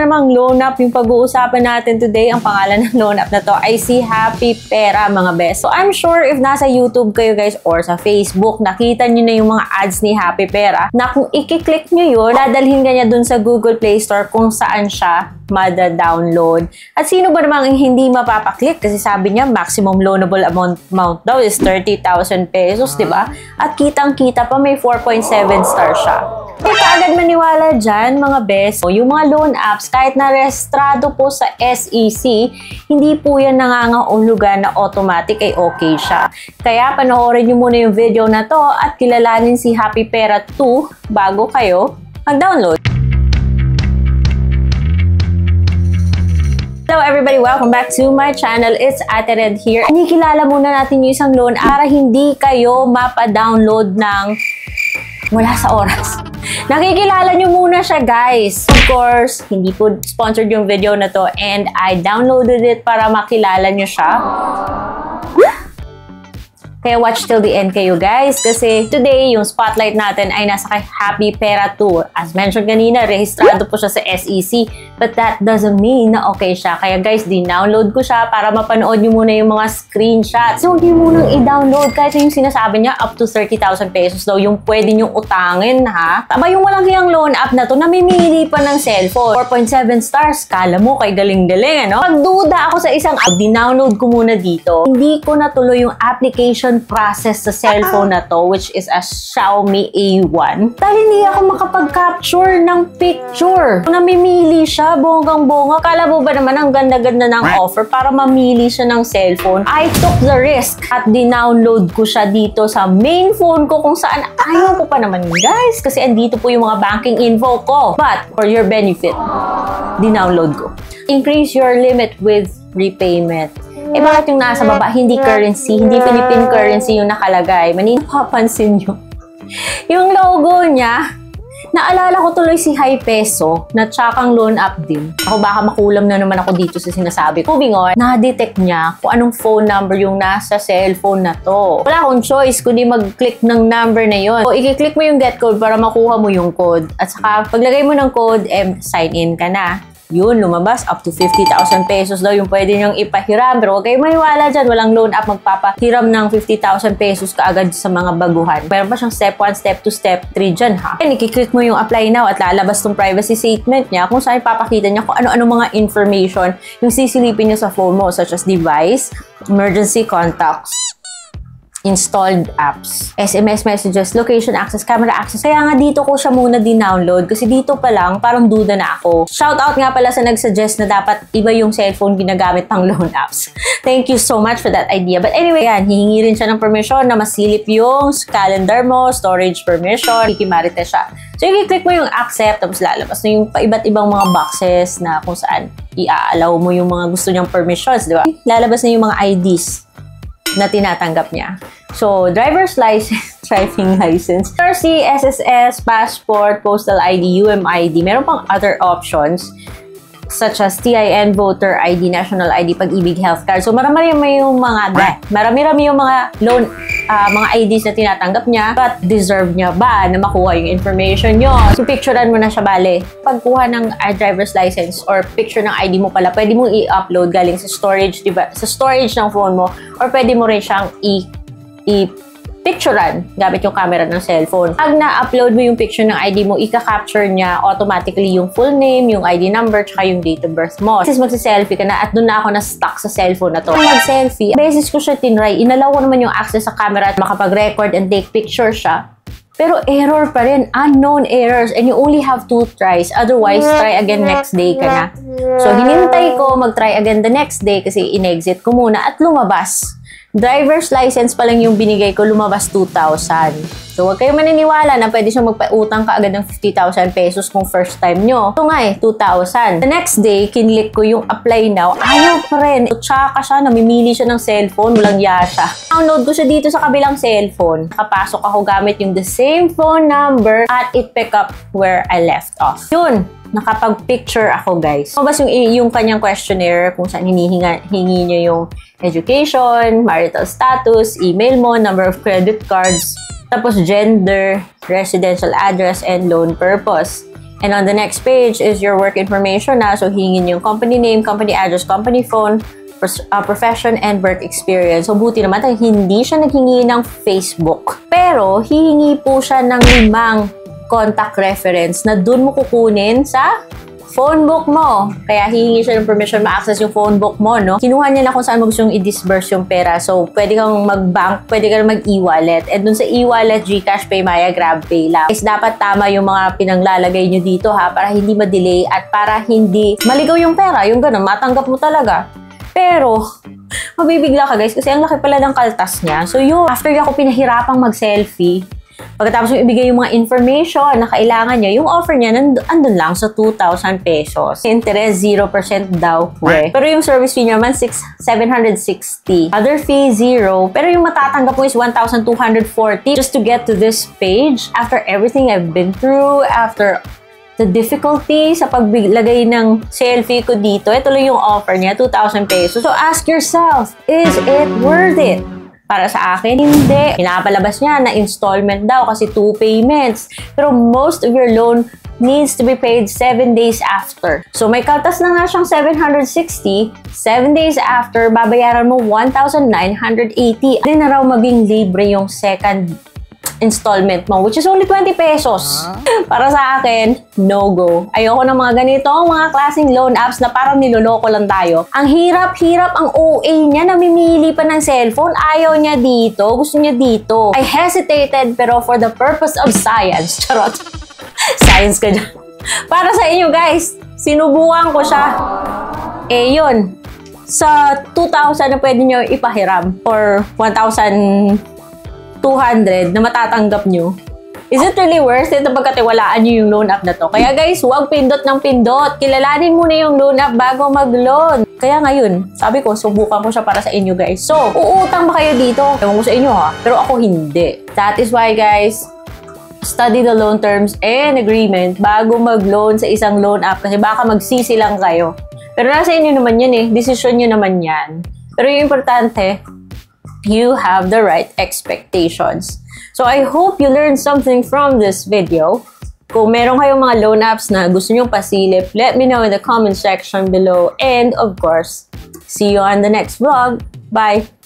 namang loan app yung pag-uusapan natin today. Ang pangalan ng loan app na to ay si Happy Pera, mga best. So I'm sure if nasa YouTube kayo guys or sa Facebook, nakita nyo na yung mga ads ni Happy Pera na kung i-click nyo yun, dadalhin ka niya dun sa Google Play Store kung saan siya mada-download. At sino ba namang hindi mapapaklik? Kasi sabi niya, maximum loanable amount daw is 30,000 pesos, di ba? At kitang-kita pa may 4.7 star siya. Kaya kaagad maniwala dyan, mga best. Yung mga loan apps, kahit na-registrado po sa SEC, hindi po yan nangangahulugan na automatic ay okay siya. Kaya panoorin nyo muna yung video na to at kilalanin si Happy Pera 2 bago kayo mag-download. Hello everybody! Welcome back to my channel. It's Ate Red here. Inikilala muna natin yung isang loan para hindi kayo mapa-download ng wala sa oras. Nakikilala nyo muna siya, guys. Of course, hindi po sponsored yung video na to and I downloaded it para makilala nyo siya. Kaya watch till the end kayo, guys. Kasi today, yung spotlight natin ay nasa kay Happy Pera 2. As mentioned kanina, rehistrado po siya sa SEC. But that doesn't mean na okay siya. Kaya guys, din-download ko siya para mapanood nyo muna yung mga screenshots. So, hindi mo nang i-download. Kahit yung sinasabi niya, up to 30,000 pesos daw yung pwede nyong utangin, ha? Taba yung walang hiyang loan app na to, namimili pa ng cellphone. 4.7 stars. Kala mo kay galing-galing, ano? Pagduda ako sa isang app, din-download ko muna dito. Hindi ko natuloy yung application process sa cellphone na to, which is a Xiaomi A1. Dahil hindi ako makapag-capture ng picture. Namimili siya, bonggang-bonga. Kala mo ba naman ang ganda-ganda ng offer para mamili siya ng cellphone? I took the risk at dinownload ko siya dito sa main phone ko kung saan ayaw ko pa naman, guys. Kasi andito po yung mga banking info ko. But, for your benefit, dinownload ko. Increase your limit with repayment. Eh bakit yung nasa baba, hindi currency, hindi Philippine currency yung nakalagay? Mapapansin nyo. Yung logo niya, naalala ko tuloy si High Peso na tsakang loan app din. Ako baka makulam na naman ako dito sa sinasabi. Moving on, na-detect niya kung anong phone number yung nasa cellphone na to. Wala akong choice kundi mag-click ng number na yon. So, i-click mo yung get code para makuha mo yung code. At saka, paglagay mo ng code, sign in ka na. Yun, lumabas, up to 50,000 pesos daw yung pwede niyong ipahiram. Pero huwag kayo maniwala dyan, walang loan app magpapahiram ng 50,000 pesos kaagad sa mga baguhan. Meron pa siyang step 1, step 2, step 3 dyan, ha? And i-click mo yung apply now at lalabas tong privacy statement niya kung saan ipapakita niya kung ano-ano mga information yung sisilipin niya sa phone mo, such as device, emergency contacts, installed apps, SMS messages, location access, camera access. Kaya nga dito ko siya muna din-download kasi dito pa lang parang duda na ako. Shoutout nga pala sa nag-suggest na dapat iba yung cellphone ginagamit pang loan apps. Thank you so much for that idea. But anyway, yan, hihingi rin siya ng permission na masilip yung calendar mo, storage permission, ikimarites siya. So, i-click mo yung accept, tapos lalabas na yung iba't ibang mga boxes na kung saan i-allow mo yung mga gusto niyang permissions, di ba? Lalabas na yung mga IDs na tinatanggap niya. So, driver's license, driving license, RC, SSS, passport, postal ID, UMID. Meron pang other options such as TIN, voter ID, national ID, pag-ibig health card. So, marami-rami yung mga loan, mga IDs na tinatanggap niya. But, deserve niya ba na makuha yung information nyo? So, picturean mo na siya, bale. Pagkuha ng driver's license or picture ng ID mo pala, pwede mo i-upload galing sa storage, diba? Sa storage ng phone mo, or pwede mo rin siyang i-picturean gamit yung camera ng cellphone. Pag na-upload mo yung picture ng ID mo, ika-capture niya automatically yung full name, yung ID number, tsaka yung date of birth mo. Since magsi-selfie ka na at doon na ako na-stuck sa cellphone na to. Kung mag-selfie, beses ko siya tinry, inalaw ko naman yung access sa camera at makapag-record and take picture siya. Pero error pa rin, unknown errors, and you only have 2 tries. Otherwise, try again next day ka na. So, hinintay ko mag-try again the next day kasi in-exit ko muna at lumabas. Driver's license pa lang yung binigay ko, lumabas 2,000. So, huwag kayong maniniwala na pwede siyang magpautang ka agad ng 50,000 pesos kung first time nyo. Ito nga 2,000. The next day, kinlik ko yung apply now. Ayaw pa rin. Tsaka siya, namimili siya ng cellphone, walang yasa. Download ko siya dito sa kabilang cellphone. Nakapasok ako gamit yung the same phone number at it pick up where I left off. Yun. Nakapag-picture ako, guys. Mabas yung kanyang questionnaire kung saan hingi niya yung education, marital status, email mo, number of credit cards, tapos gender, residential address, and loan purpose. And on the next page is your work information na. So, hingin yung company name, company address, company phone, profession, and work experience. So, buti naman tayo, hindi siya naghingi ng Facebook. Pero, hihingi po siya ng 5 contact reference na dun mo kukunin sa phone book mo. Kaya hihingi siya ng permission ma-access yung phone book mo, no? Kinuha niya na kung saan mo gusto yung i-disburse yung pera. So, pwede kang mag-bank, pwede kang mag-e-wallet. And dun sa e-wallet, GCash, PayMaya, GrabPay lang. Guys, dapat tama yung mga pinanglalagay nyo dito, ha? Para hindi ma-delay at para hindi maligaw yung pera. Yung ganun, matanggap mo talaga. Pero, mabibigla ka guys kasi ang laki pala ng kaltas niya. So yun, after ako pinahirapang mag-selfie, pagkatapos yung ibigay yung mga information na kailangan niya, yung offer niya andun lang sa 2,000 pesos. Interest 0% daw. Pero yung service fee naman 760. Other fee 0. Pero yung matatanggap mo is 1,240 just to get to this page. After everything I've been through, after the difficulty sa paglagay ng selfie ko dito, ito lang yung offer niya, 2,000 pesos. So ask yourself, is it worth it? Para sa akin, hindi. Pinapalabas niya na installment daw kasi 2 payments. Pero most of your loan needs to be paid 7 days after. So may kaltas na nga siyang 760. 7 days after, babayaran mo 1,980. Hindi na raw maging libre yung second installment mo, which is only 20 pesos. Para sa akin, no-go. Ayoko ng mga ganitong mga klaseng loan apps na parang niloloko lang tayo. Ang hirap-hirap, ang OA niya, namimili pa ng cellphone. Ayaw niya dito, gusto niya dito. I hesitated, pero for the purpose of science. Charot. Science ka dyan. Para sa inyo guys, sinubukan ko siya. Eh yun, sa 2,000 na pwede nyo ipahiram or 1,200 na matatanggap nyo, is it really worth it na pagkatiwalaan nyo yung loan app na to? Kaya guys, huwag pindot ng pindot. Kilalanin muna yung loan app bago mag-loan. Kaya ngayon, sabi ko, subukan ko siya para sa inyo guys. So, uutang ba kayo dito? Ewan ko sa inyo ha, pero ako hindi. That is why guys, study the loan terms and agreement bago mag-loan sa isang loan app kasi baka magsisi lang kayo. Pero nasa inyo naman yan eh. Desisyon nyo naman yan. Pero yung importante, you have the right expectations. So I hope you learned something from this video. Kung meron kayong mga loan apps na gusto nyong pasilip, let me know in the comment section below. And of course, see you on the next vlog. Bye!